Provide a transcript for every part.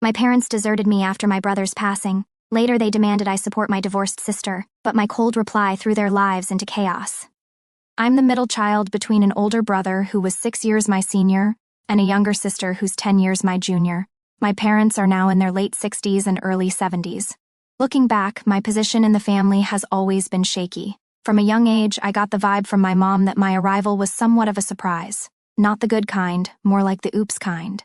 My parents deserted me after my brother's passing. Later they demanded I support my divorced sister, but my cold reply threw their lives into chaos. I'm the middle child between an older brother who was 6 years my senior and a younger sister who's 10 years my junior. My parents are now in their late 60s and early 70s. Looking back, my position in the family has always been shaky. From a young age, I got the vibe from my mom that my arrival was somewhat of a surprise. Not the good kind, more like the oops kind.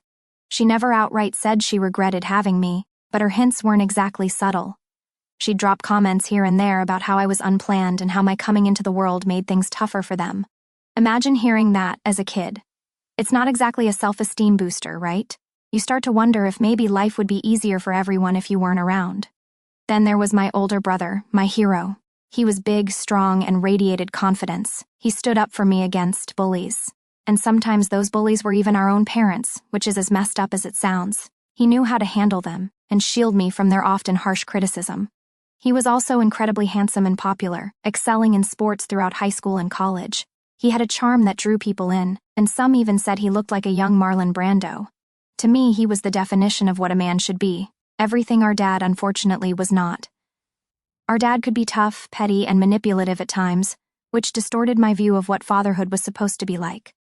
She never outright said she regretted having me, but her hints weren't exactly subtle. She'd drop comments here and there about how I was unplanned and how my coming into the world made things tougher for them. Imagine hearing that as a kid. It's not exactly a self-esteem booster, right? You start to wonder if maybe life would be easier for everyone if you weren't around. Then there was my older brother, my hero. He was big, strong, and radiated confidence. He stood up for me against bullies. And sometimes those bullies were even our own parents, which is as messed up as it sounds. He knew how to handle them and shield me from their often harsh criticism. He was also incredibly handsome and popular, excelling in sports throughout high school and college. He had a charm that drew people in, and some even said he looked like a young Marlon Brando. To me, he was the definition of what a man should be. Everything our dad, unfortunately, was not. Our dad could be tough, petty, and manipulative at times, which distorted my view of what fatherhood was supposed to be like.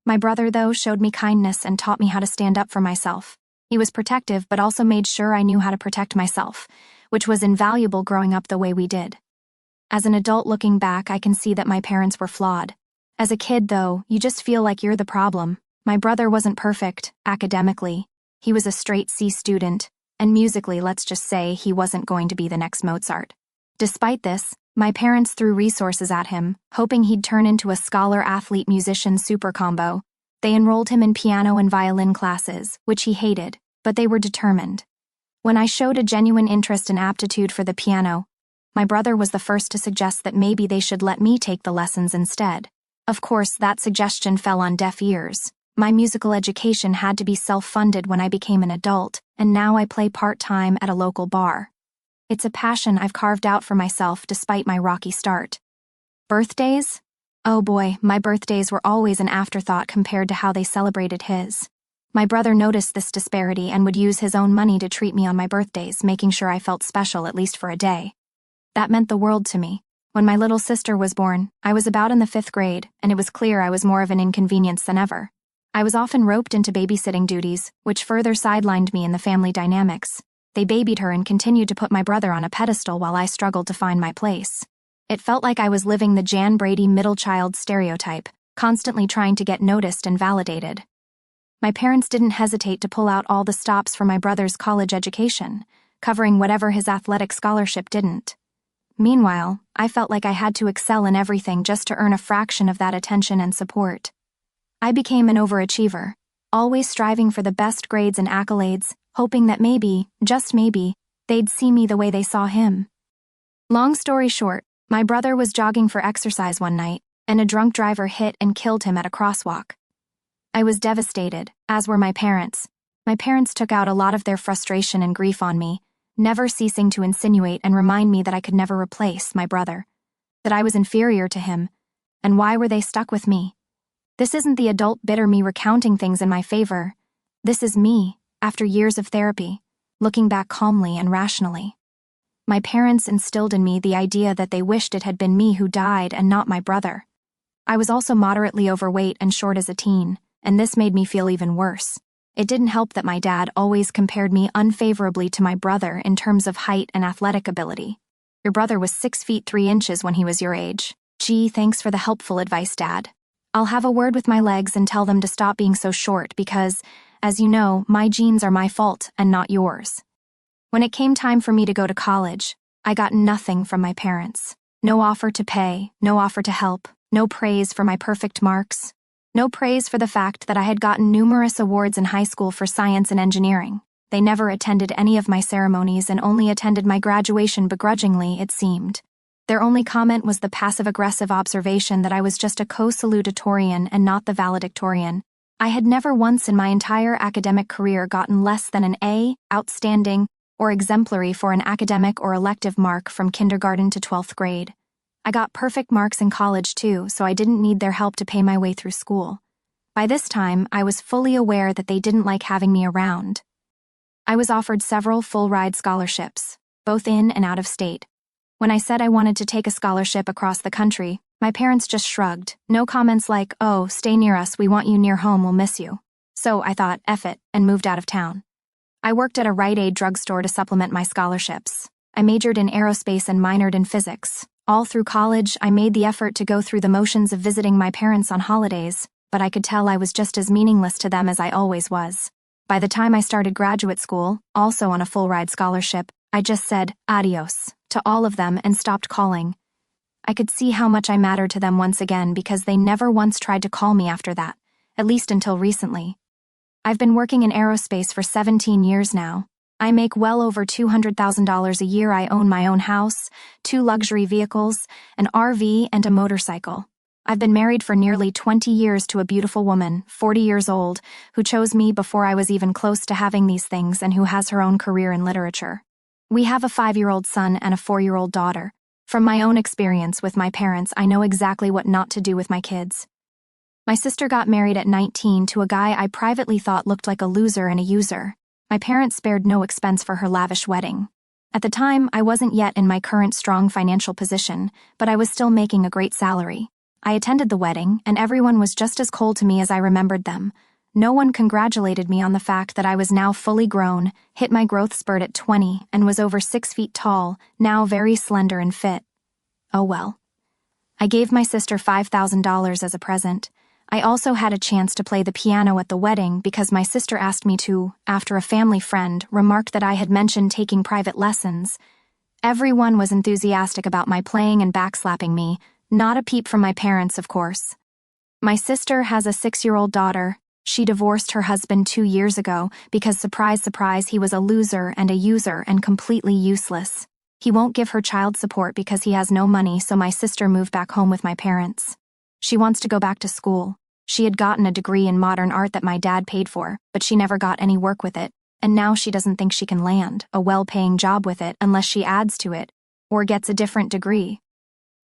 My brother, though, showed me kindness and taught me how to stand up for myself. He was protective, but also made sure I knew how to protect myself, which was invaluable growing up the way we did. As an adult looking back, I can see that my parents were flawed. As a kid, though, you just feel like you're the problem. My brother wasn't perfect, academically. He was a straight C student, and musically, let's just say, he wasn't going to be the next Mozart. Despite this, my parents threw resources at him, hoping he'd turn into a scholar-athlete-musician super combo. They enrolled him in piano and violin classes, which he hated, but they were determined. When I showed a genuine interest and aptitude for the piano, my brother was the first to suggest that maybe they should let me take the lessons instead. Of course, that suggestion fell on deaf ears. My musical education had to be self-funded when I became an adult, and now I play part-time at a local bar. It's a passion I've carved out for myself despite my rocky start. Birthdays? Oh boy, my birthdays were always an afterthought compared to how they celebrated his. My brother noticed this disparity and would use his own money to treat me on my birthdays, making sure I felt special at least for a day. That meant the world to me. When my little sister was born, I was about in the 5th grade, and it was clear I was more of an inconvenience than ever. I was often roped into babysitting duties, which further sidelined me in the family dynamics. They babied her and continued to put my brother on a pedestal while I struggled to find my place. It felt like I was living the Jan Brady middle child stereotype, constantly trying to get noticed and validated. My parents didn't hesitate to pull out all the stops for my brother's college education, covering whatever his athletic scholarship didn't. Meanwhile, I felt like I had to excel in everything just to earn a fraction of that attention and support. I became an overachiever, always striving for the best grades and accolades, hoping that maybe, just maybe, they'd see me the way they saw him. Long story short, my brother was jogging for exercise one night, and a drunk driver hit and killed him at a crosswalk. I was devastated, as were my parents. My parents took out a lot of their frustration and grief on me, never ceasing to insinuate and remind me that I could never replace my brother, that I was inferior to him, and why were they stuck with me? This isn't the adult bitter me recounting things in my favor. This is me, after years of therapy, looking back calmly and rationally. My parents instilled in me the idea that they wished it had been me who died and not my brother. I was also moderately overweight and short as a teen, and this made me feel even worse. It didn't help that my dad always compared me unfavorably to my brother in terms of height and athletic ability. Your brother was 6 feet 3 inches when he was your age. Gee, thanks for the helpful advice, Dad. I'll have a word with my legs and tell them to stop being so short because, as you know, my genes are my fault and not yours. When it came time for me to go to college, I got nothing from my parents. No offer to pay, no offer to help, no praise for my perfect marks, no praise for the fact that I had gotten numerous awards in high school for science and engineering. They never attended any of my ceremonies and only attended my graduation begrudgingly, it seemed. Their only comment was the passive-aggressive observation that I was just a co-salutatorian and not the valedictorian. I had never once in my entire academic career gotten less than an A, outstanding, or exemplary for an academic or elective mark from kindergarten to 12th grade. I got perfect marks in college too, so I didn't need their help to pay my way through school. By this time, I was fully aware that they didn't like having me around. I was offered several full-ride scholarships, both in and out of state. When I said I wanted to take a scholarship across the country, my parents just shrugged. No comments like, "Oh, stay near us, we want you near home, we'll miss you." So I thought, F it, and moved out of town. I worked at a Rite Aid drugstore to supplement my scholarships. I majored in aerospace and minored in physics. All through college, I made the effort to go through the motions of visiting my parents on holidays, but I could tell I was just as meaningless to them as I always was. By the time I started graduate school, also on a full-ride scholarship, I just said adios to all of them and stopped calling. I could see how much I mattered to them once again because they never once tried to call me after that, at least until recently. I've been working in aerospace for 17 years now. I make well over $200,000 a year. I own my own house, 2 luxury vehicles, an RV, and a motorcycle. I've been married for nearly 20 years to a beautiful woman, 40 years old, who chose me before I was even close to having these things and who has her own career in literature. We have a 5-year-old son and a 4-year-old daughter. From my own experience with my parents, I know exactly what not to do with my kids. My sister got married at 19 to a guy I privately thought looked like a loser and a user. My parents spared no expense for her lavish wedding. At the time, I wasn't yet in my current strong financial position, but I was still making a great salary. I attended the wedding, and everyone was just as cold to me as I remembered them. No one congratulated me on the fact that I was now fully grown, hit my growth spurt at 20, and was over 6 feet tall, now very slender and fit. Oh well. I gave my sister $5,000 as a present. I also had a chance to play the piano at the wedding because my sister asked me to, after a family friend remarked that I had mentioned taking private lessons. Everyone was enthusiastic about my playing and backslapping me, not a peep from my parents, of course. My sister has a 6-year-old daughter. She divorced her husband 2 years ago because, surprise, surprise, he was a loser and a user and completely useless. He won't give her child support because he has no money, so my sister moved back home with my parents. She wants to go back to school. She had gotten a degree in modern art that my dad paid for, but she never got any work with it, and now she doesn't think she can land a well-paying job with it unless she adds to it or gets a different degree.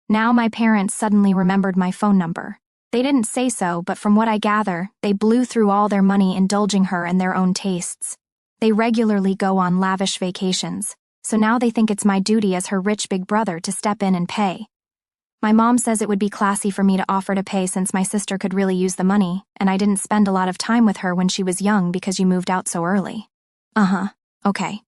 Now my parents suddenly remembered my phone number. They didn't say so, but from what I gather, they blew through all their money indulging her in their own tastes. They regularly go on lavish vacations, so now they think it's my duty as her rich big brother to step in and pay. My mom says it would be classy for me to offer to pay since my sister could really use the money, and I didn't spend a lot of time with her when she was young because you moved out so early. Okay.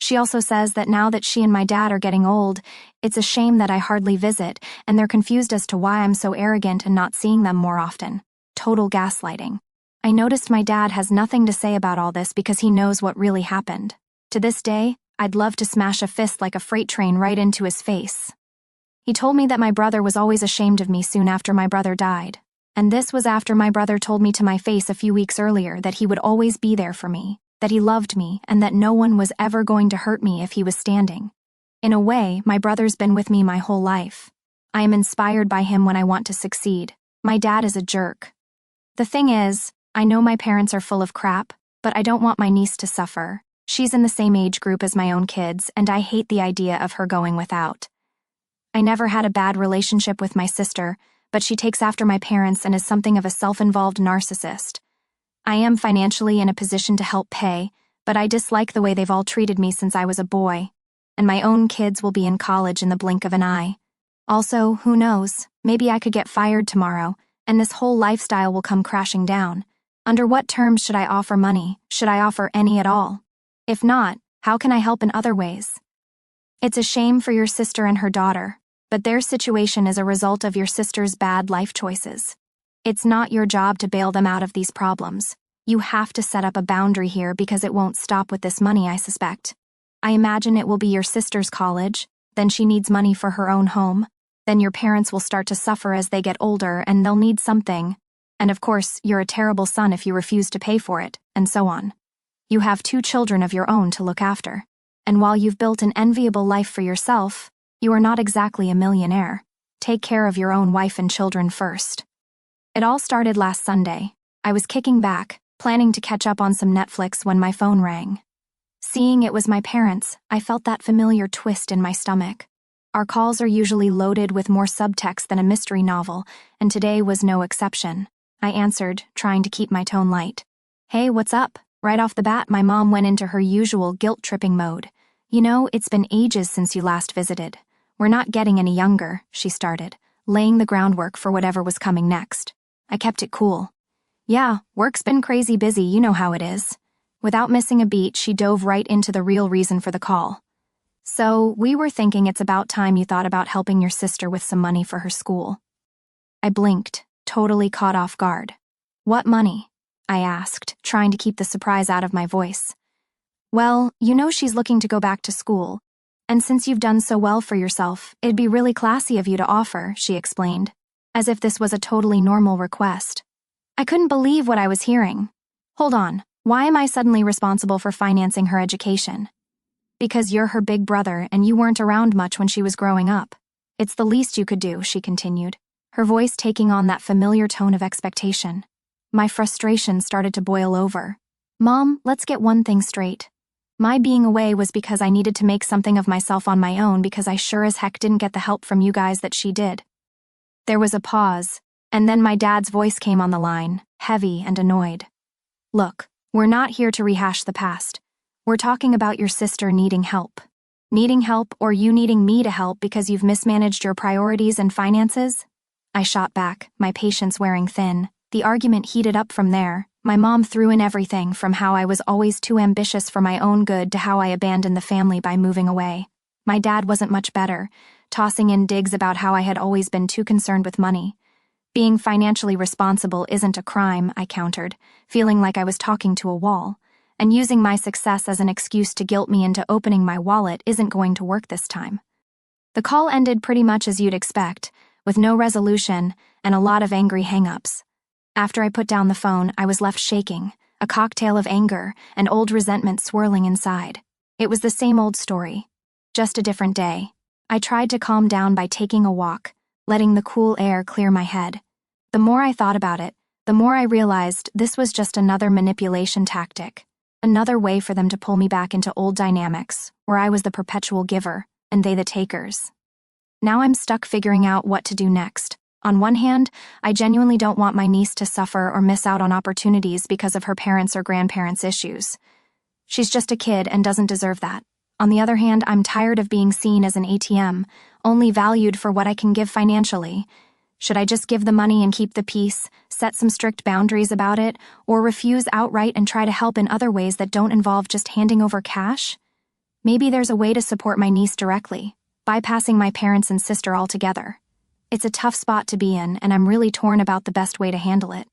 She also says that now that she and my dad are getting old, it's a shame that I hardly visit, and they're confused as to why I'm so arrogant and not seeing them more often. Total gaslighting. I noticed my dad has nothing to say about all this because he knows what really happened. To this day, I'd love to smash a fist like a freight train right into his face. He told me that my brother was always ashamed of me soon after my brother died, and this was after my brother told me to my face a few weeks earlier that he would always be there for me, that he loved me, and that no one was ever going to hurt me if he was standing. In a way, my brother's been with me my whole life. I am inspired by him when I want to succeed. My dad is a jerk. The thing is, I know my parents are full of crap, but I don't want my niece to suffer. She's in the same age group as my own kids, and I hate the idea of her going without. I never had a bad relationship with my sister, but she takes after my parents and is something of a self-involved narcissist. I am financially in a position to help pay, but I dislike the way they've all treated me since I was a boy, and my own kids will be in college in the blink of an eye. Also, who knows, maybe I could get fired tomorrow, and this whole lifestyle will come crashing down. Under what terms should I offer money? Should I offer any at all? If not, how can I help in other ways? It's a shame for your sister and her daughter, but their situation is a result of your sister's bad life choices. It's not your job to bail them out of these problems. You have to set up a boundary here because it won't stop with this money, I suspect. I imagine it will be your sister's college, then she needs money for her own home, then your parents will start to suffer as they get older and they'll need something, and of course, you're a terrible son if you refuse to pay for it, and so on. You have 2 children of your own to look after. And while you've built an enviable life for yourself, you are not exactly a millionaire. Take care of your own wife and children first. It all started last Sunday. I was kicking back, planning to catch up on some Netflix when my phone rang. Seeing it was my parents, I felt that familiar twist in my stomach. Our calls are usually loaded with more subtext than a mystery novel, and today was no exception. I answered, trying to keep my tone light. "Hey, what's up?" Right off the bat, my mom went into her usual guilt-tripping mode. "You know, it's been ages since you last visited. We're not getting any younger," she started, laying the groundwork for whatever was coming next. I kept it cool. "Yeah, work's been crazy busy, you know how it is." Without missing a beat, she dove right into the real reason for the call. "So, we were thinking it's about time you thought about helping your sister with some money for her school." I blinked, totally caught off guard. "What money?" I asked, trying to keep the surprise out of my voice. "Well, you know she's looking to go back to school, and since you've done so well for yourself, it'd be really classy of you to offer," she explained, as if this was a totally normal request. I couldn't believe what I was hearing. "Hold on, why am I suddenly responsible for financing her education?" "Because you're her big brother and you weren't around much when she was growing up. It's the least you could do," she continued, her voice taking on that familiar tone of expectation. My frustration started to boil over. "Mom, let's get one thing straight. My being away was because I needed to make something of myself on my own because I sure as heck didn't get the help from you guys that she did." There was a pause, and then my dad's voice came on the line, heavy and annoyed. "Look, we're not here to rehash the past. We're talking about your sister needing help. Needing help or you needing me to help because you've mismanaged your priorities and finances?" I shot back, my patience wearing thin. The argument heated up from there. My mom threw in everything from how I was always too ambitious for my own good to how I abandoned the family by moving away. My dad wasn't much better, tossing in digs about how I had always been too concerned with money. "Being financially responsible isn't a crime," I countered, feeling like I was talking to a wall, "and using my success as an excuse to guilt me into opening my wallet isn't going to work this time." The call ended pretty much as you'd expect, with no resolution and a lot of angry hang-ups. After I put down the phone, I was left shaking, a cocktail of anger and old resentment swirling inside. It was the same old story, just a different day. I tried to calm down by taking a walk, letting the cool air clear my head. The more I thought about it, the more I realized this was just another manipulation tactic, another way for them to pull me back into old dynamics, where I was the perpetual giver and they the takers. Now I'm stuck figuring out what to do next. On one hand, I genuinely don't want my niece to suffer or miss out on opportunities because of her parents' or grandparents' issues. She's just a kid and doesn't deserve that. On the other hand, I'm tired of being seen as an ATM, only valued for what I can give financially. Should I just give the money and keep the peace, set some strict boundaries about it, or refuse outright and try to help in other ways that don't involve just handing over cash? Maybe there's a way to support my niece directly, bypassing my parents and sister altogether. It's a tough spot to be in, and I'm really torn about the best way to handle it.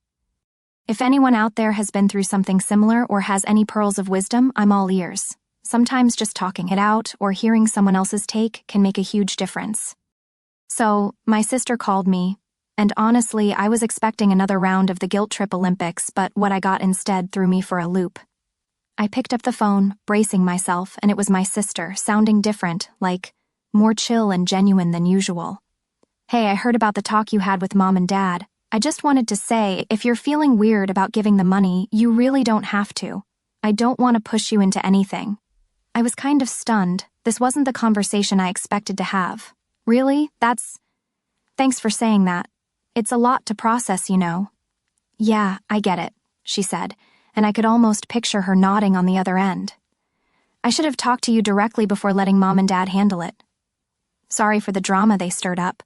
If anyone out there has been through something similar or has any pearls of wisdom, I'm all ears. Sometimes just talking it out or hearing someone else's take can make a huge difference. So, my sister called me, and honestly, I was expecting another round of the guilt trip Olympics, but what I got instead threw me for a loop. I picked up the phone, bracing myself, and it was my sister, sounding different, like more chill and genuine than usual. "Hey, I heard about the talk you had with Mom and Dad. I just wanted to say, if you're feeling weird about giving the money, you really don't have to. I don't want to push you into anything." I was kind of stunned. This wasn't the conversation I expected to have. "Really? Thanks for saying that. It's a lot to process, you know." "Yeah, I get it," she said, and I could almost picture her nodding on the other end. "I should have talked to you directly before letting Mom and Dad handle it. Sorry for the drama they stirred up."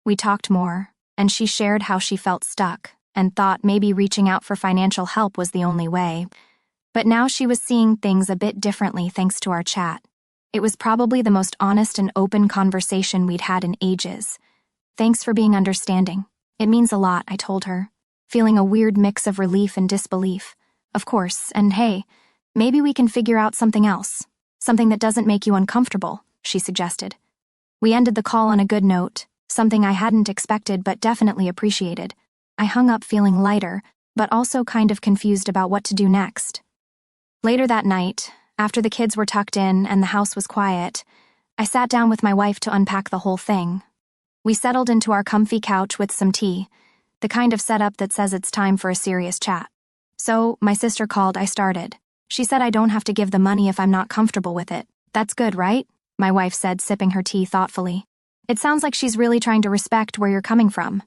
We talked more, and she shared how she felt stuck and thought maybe reaching out for financial help was the only way. But now she was seeing things a bit differently thanks to our chat. It was probably the most honest and open conversation we'd had in ages. "Thanks for being understanding. It means a lot," I told her, feeling a weird mix of relief and disbelief. "Of course, and hey, maybe we can figure out something else. Something that doesn't make you uncomfortable," she suggested. We ended the call on a good note, something I hadn't expected but definitely appreciated. I hung up feeling lighter, but also kind of confused about what to do next. Later that night, after the kids were tucked in and the house was quiet, I sat down with my wife to unpack the whole thing. We settled into our comfy couch with some tea, the kind of setup that says it's time for a serious chat. "So, my sister called, I started. She said I don't have to give the money if I'm not comfortable with it. That's good, right?" my wife said, sipping her tea thoughtfully. "It sounds like she's really trying to respect where you're coming from."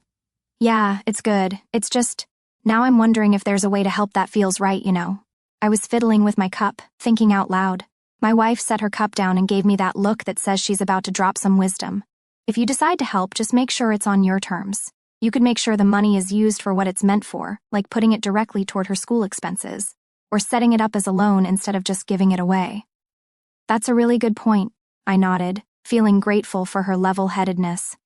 "Yeah, it's good. It's just, now I'm wondering if there's a way to help that feels right, you know." I was fiddling with my cup, thinking out loud. My wife set her cup down and gave me that look that says she's about to drop some wisdom. If you decide to help, just make sure it's on your terms. You could make sure the money is used for what it's meant for, like putting it directly toward her school expenses, or setting it up as a loan instead of just giving it away. That's a really good point, I nodded, feeling grateful for her level-headedness.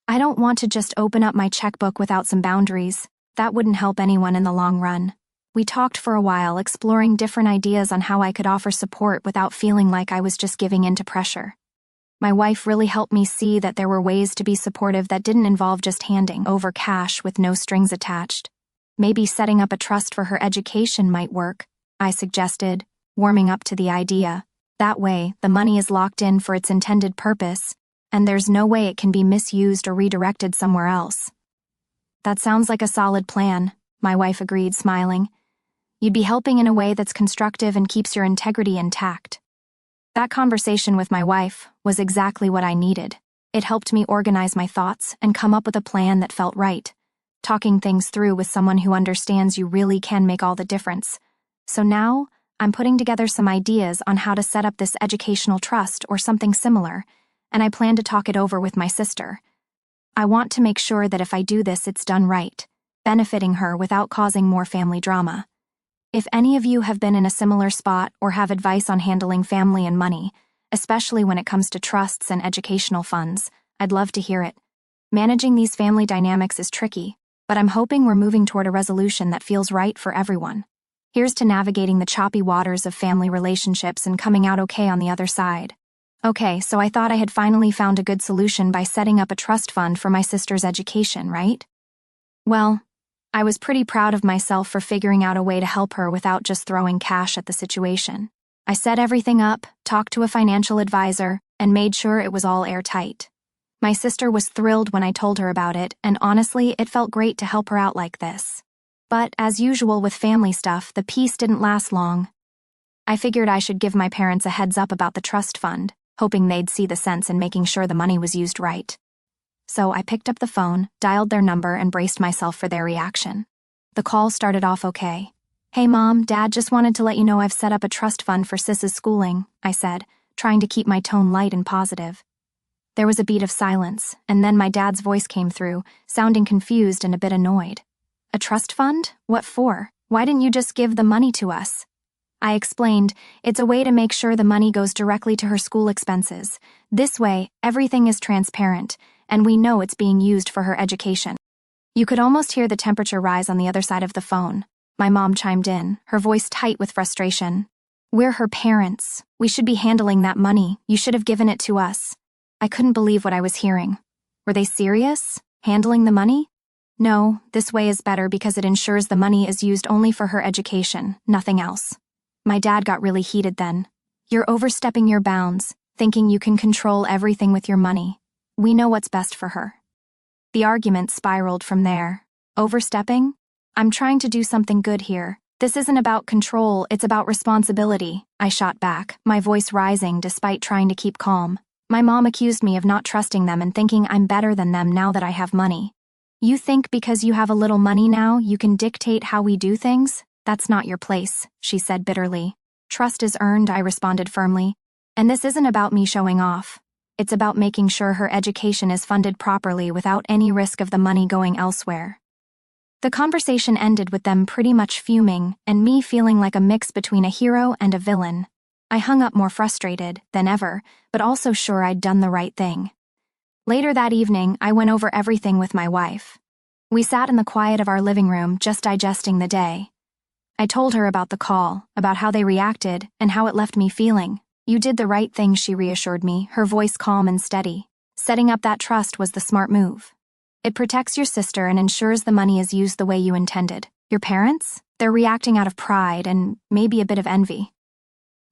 I don't want to just open up my checkbook without some boundaries. That wouldn't help anyone in the long run. We talked for a while, exploring different ideas on how I could offer support without feeling like I was just giving in to pressure. My wife really helped me see that there were ways to be supportive that didn't involve just handing over cash with no strings attached. Maybe setting up a trust for her education might work, I suggested, warming up to the idea. That way, the money is locked in for its intended purpose, and there's no way it can be misused or redirected somewhere else. That sounds like a solid plan, my wife agreed, smiling. You'd be helping in a way that's constructive and keeps your integrity intact. That conversation with my wife was exactly what I needed. It helped me organize my thoughts and come up with a plan that felt right. Talking things through with someone who understands you really can make all the difference. So now, I'm putting together some ideas on how to set up this educational trust or something similar, and I plan to talk it over with my sister. I want to make sure that if I do this, it's done right, benefiting her without causing more family drama. If any of you have been in a similar spot or have advice on handling family and money, especially when it comes to trusts and educational funds, I'd love to hear it. Managing these family dynamics is tricky, but I'm hoping we're moving toward a resolution that feels right for everyone. Here's to navigating the choppy waters of family relationships and coming out okay on the other side. Okay, so I thought I had finally found a good solution by setting up a trust fund for my sister's education, right? Well, I was pretty proud of myself for figuring out a way to help her without just throwing cash at the situation. I set everything up, talked to a financial advisor, and made sure it was all airtight. My sister was thrilled when I told her about it, and honestly, it felt great to help her out like this. But, as usual with family stuff, the peace didn't last long. I figured I should give my parents a heads up about the trust fund, hoping they'd see the sense in making sure the money was used right. So I picked up the phone, dialed their number, and braced myself for their reaction. The call started off okay. Hey Mom, Dad, just wanted to let you know I've set up a trust fund for Sis's schooling, I said, trying to keep my tone light and positive. There was a beat of silence, and then my dad's voice came through, sounding confused and a bit annoyed. A trust fund? What for? Why didn't you just give the money to us? I explained, it's a way to make sure the money goes directly to her school expenses. This way, everything is transparent, and we know it's being used for her education. You could almost hear the temperature rise on the other side of the phone. My mom chimed in, her voice tight with frustration. We're her parents. We should be handling that money. You should have given it to us. I couldn't believe what I was hearing. Were they serious? Handling the money? No, this way is better because it ensures the money is used only for her education, nothing else. My dad got really heated then. You're overstepping your bounds, thinking you can control everything with your money. We know what's best for her. The argument spiraled from there. Overstepping? I'm trying to do something good here. This isn't about control, it's about responsibility, I shot back, my voice rising despite trying to keep calm. My mom accused me of not trusting them and thinking I'm better than them now that I have money. You think because you have a little money now, you can dictate how we do things? That's not your place, she said bitterly. Trust is earned, I responded firmly. And this isn't about me showing off. It's about making sure her education is funded properly without any risk of the money going elsewhere. The conversation ended with them pretty much fuming and me feeling like a mix between a hero and a villain. I hung up more frustrated than ever, but also sure I'd done the right thing. Later that evening, I went over everything with my wife. We sat in the quiet of our living room, just digesting the day. I told her about the call, about how they reacted, and how it left me feeling. You did the right thing, she reassured me, her voice calm and steady. Setting up that trust was the smart move. It protects your sister and ensures the money is used the way you intended. Your parents? They're reacting out of pride and maybe a bit of envy.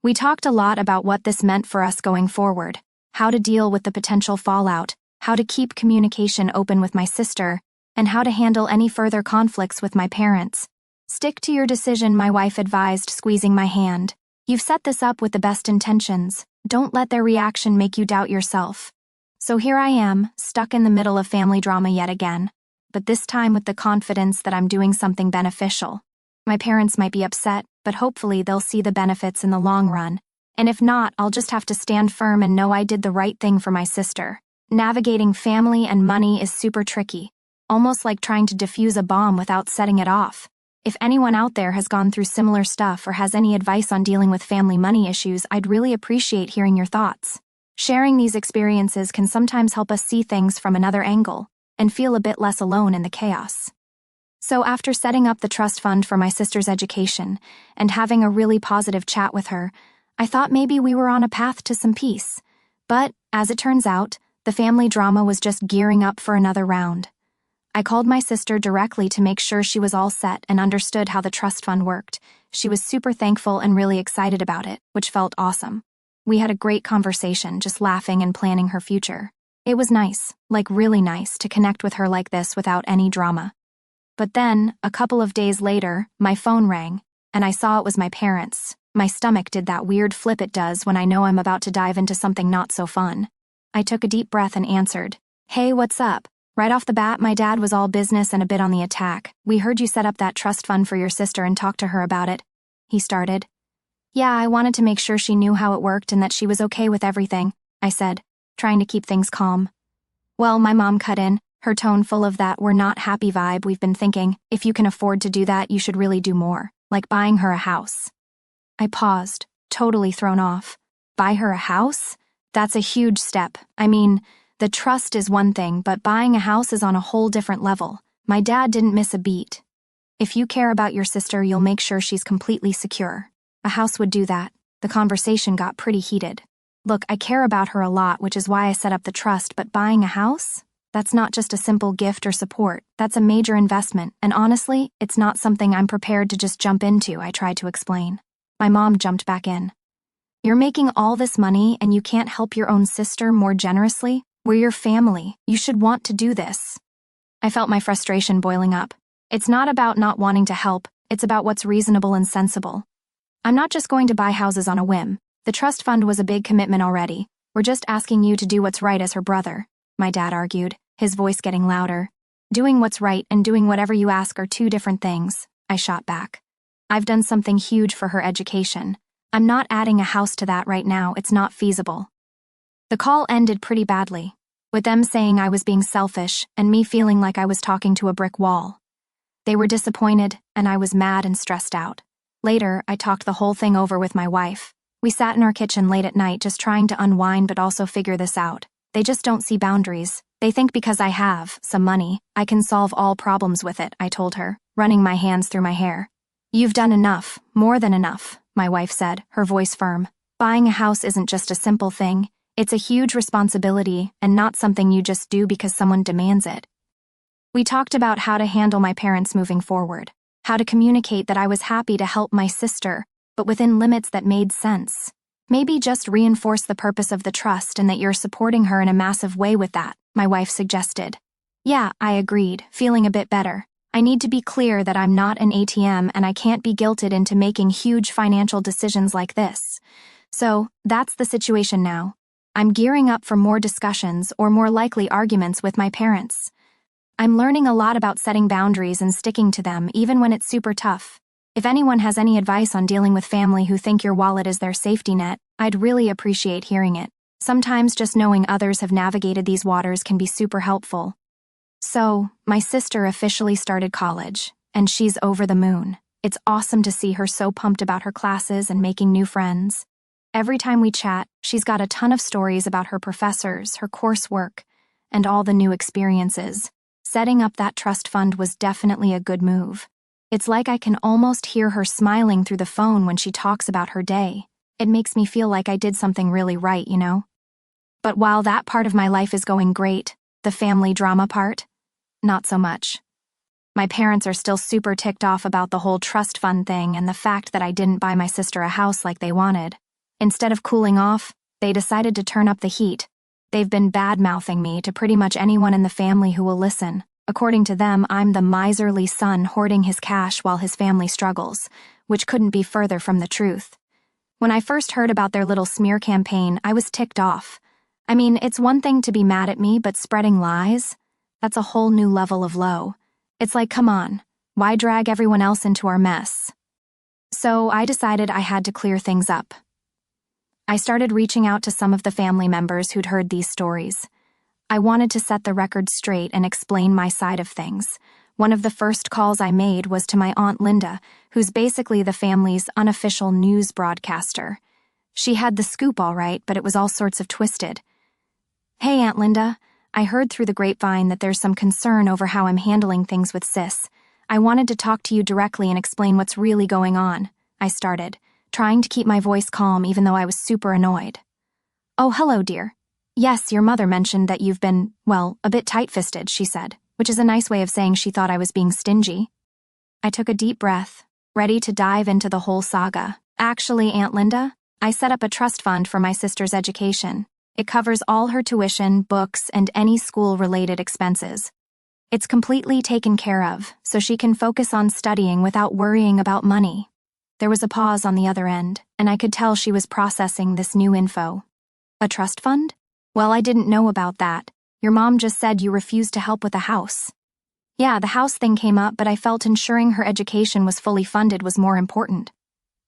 We talked a lot about what this meant for us going forward, how to deal with the potential fallout, how to keep communication open with my sister, and how to handle any further conflicts with my parents. Stick to your decision, my wife advised, squeezing my hand. You've set this up with the best intentions. Don't let their reaction make you doubt yourself. So here I am, stuck in the middle of family drama yet again, but this time with the confidence that I'm doing something beneficial. My parents might be upset, but hopefully they'll see the benefits in the long run. And if not, I'll just have to stand firm and know I did the right thing for my sister. Navigating family and money is super tricky, almost like trying to defuse a bomb without setting it off. If anyone out there has gone through similar stuff or has any advice on dealing with family money issues, I'd really appreciate hearing your thoughts. Sharing these experiences can sometimes help us see things from another angle and feel a bit less alone in the chaos. So after setting up the trust fund for my sister's education and having a really positive chat with her, I thought maybe we were on a path to some peace. But, as it turns out, the family drama was just gearing up for another round. I called my sister directly to make sure she was all set and understood how the trust fund worked. She was super thankful and really excited about it, which felt awesome. We had a great conversation, just laughing and planning her future. It was nice, like really nice, to connect with her like this without any drama. But then, a couple of days later, my phone rang, and I saw it was my parents. My stomach did that weird flip it does when I know I'm about to dive into something not so fun. I took a deep breath and answered, "Hey, what's up?" Right off the bat, my dad was all business and a bit on the attack. "We heard you set up that trust fund for your sister and talked to her about it," he started. "Yeah, I wanted to make sure she knew how it worked and that she was okay with everything," I said, trying to keep things calm. Well, my mom cut in, her tone full of that "we're not happy" vibe. "We've been thinking, if you can afford to do that, you should really do more, like buying her a house." I paused, totally thrown off. Buy her a house? That's a huge step. I mean, the trust is one thing, but buying a house is on a whole different level. My dad didn't miss a beat. "If you care about your sister, you'll make sure she's completely secure. A house would do that." The conversation got pretty heated. "Look, I care about her a lot, which is why I set up the trust, but buying a house? That's not just a simple gift or support. That's a major investment, and honestly, it's not something I'm prepared to just jump into," I tried to explain. My mom jumped back in. "You're making all this money and you can't help your own sister more generously? We're your family. You should want to do this." I felt my frustration boiling up. It's not about not wanting to help, it's about what's reasonable and sensible. "I'm not just going to buy houses on a whim. The trust fund was a big commitment already. We're just asking you to do what's right as her brother," my dad argued, his voice getting louder. "Doing what's right and doing whatever you ask are two different things," I shot back. "I've done something huge for her education. I'm not adding a house to that right now. It's not feasible." The call ended pretty badly, with them saying I was being selfish and me feeling like I was talking to a brick wall. They were disappointed, and I was mad and stressed out. Later, I talked the whole thing over with my wife. We sat in our kitchen late at night just trying to unwind but also figure this out. They just don't see boundaries. They think because I have some money, I can solve all problems with it, I told her, running my hands through my hair. "You've done enough, more than enough," my wife said, her voice firm. "Buying a house isn't just a simple thing. It's a huge responsibility and not something you just do because someone demands it." We talked about how to handle my parents moving forward, how to communicate that I was happy to help my sister, but within limits that made sense. Maybe just reinforce the purpose of the trust and that you're supporting her in a massive way with that, my wife suggested. Yeah, I agreed, feeling a bit better. I need to be clear that I'm not an ATM and I can't be guilted into making huge financial decisions like this. So, that's the situation now. I'm gearing up for more discussions or more likely arguments with my parents. I'm learning a lot about setting boundaries and sticking to them even when it's super tough. If anyone has any advice on dealing with family who think your wallet is their safety net, I'd really appreciate hearing it. Sometimes just knowing others have navigated these waters can be super helpful. So, my sister officially started college, and she's over the moon. It's awesome to see her so pumped about her classes and making new friends. Every time we chat, she's got a ton of stories about her professors, her coursework, and all the new experiences. Setting up that trust fund was definitely a good move. It's like I can almost hear her smiling through the phone when she talks about her day. It makes me feel like I did something really right, you know? But while that part of my life is going great, the family drama part, not so much. My parents are still super ticked off about the whole trust fund thing and the fact that I didn't buy my sister a house like they wanted. Instead of cooling off, they decided to turn up the heat. They've been bad-mouthing me to pretty much anyone in the family who will listen. According to them, I'm the miserly son hoarding his cash while his family struggles, which couldn't be further from the truth. When I first heard about their little smear campaign, I was ticked off. I mean, it's one thing to be mad at me, but spreading lies? That's a whole new level of low. It's like, come on, why drag everyone else into our mess? So I decided I had to clear things up. I started reaching out to some of the family members who'd heard these stories. I wanted to set the record straight and explain my side of things. One of the first calls I made was to my Aunt Linda, who's basically the family's unofficial news broadcaster. She had the scoop all right, but it was all sorts of twisted. "Hey, Aunt Linda, I heard through the grapevine that there's some concern over how I'm handling things with Sis. I wanted to talk to you directly and explain what's really going on," I started, trying to keep my voice calm even though I was super annoyed. "Oh, hello, dear. Yes, your mother mentioned that you've been, well, a bit tight-fisted," she said, which is a nice way of saying she thought I was being stingy. I took a deep breath, ready to dive into the whole saga. "Actually, Aunt Linda, I set up a trust fund for my sister's education. It covers all her tuition, books, and any school-related expenses. It's completely taken care of, so she can focus on studying without worrying about money." There was a pause on the other end, and I could tell she was processing this new info. "A trust fund? Well, I didn't know about that. Your mom just said you refused to help with the house." "Yeah, the house thing came up, but I felt ensuring her education was fully funded was more important.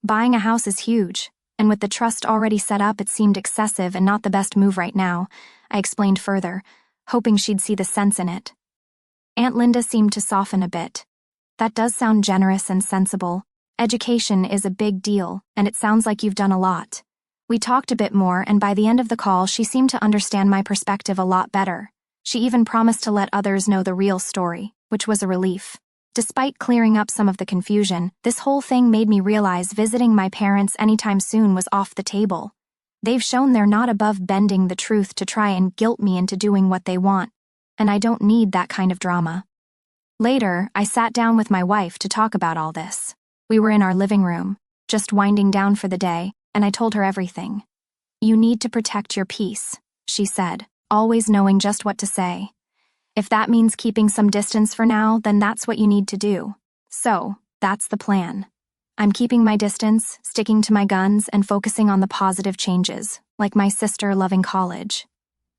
Buying a house is huge, and with the trust already set up, it seemed excessive and not the best move right now," I explained further, hoping she'd see the sense in it. Aunt Linda seemed to soften a bit. "That does sound generous and sensible. Education is a big deal, and it sounds like you've done a lot." We talked a bit more, and by the end of the call, she seemed to understand my perspective a lot better. She even promised to let others know the real story, which was a relief. Despite clearing up some of the confusion, this whole thing made me realize visiting my parents anytime soon was off the table. They've shown they're not above bending the truth to try and guilt me into doing what they want, and I don't need that kind of drama. Later, I sat down with my wife to talk about all this. We were in our living room, just winding down for the day, and I told her everything. "You need to protect your peace," she said, always knowing just what to say. "If that means keeping some distance for now, then that's what you need to do." So, that's the plan. I'm keeping my distance, sticking to my guns, and focusing on the positive changes, like my sister loving college.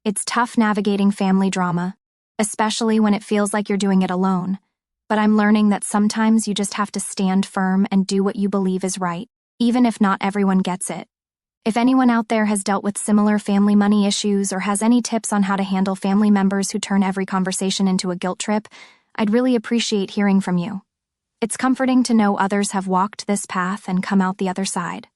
It's tough navigating family drama, especially when it feels like you're doing it alone. But I'm learning that sometimes you just have to stand firm and do what you believe is right, even if not everyone gets it. If anyone out there has dealt with similar family money issues or has any tips on how to handle family members who turn every conversation into a guilt trip, I'd really appreciate hearing from you. It's comforting to know others have walked this path and come out the other side.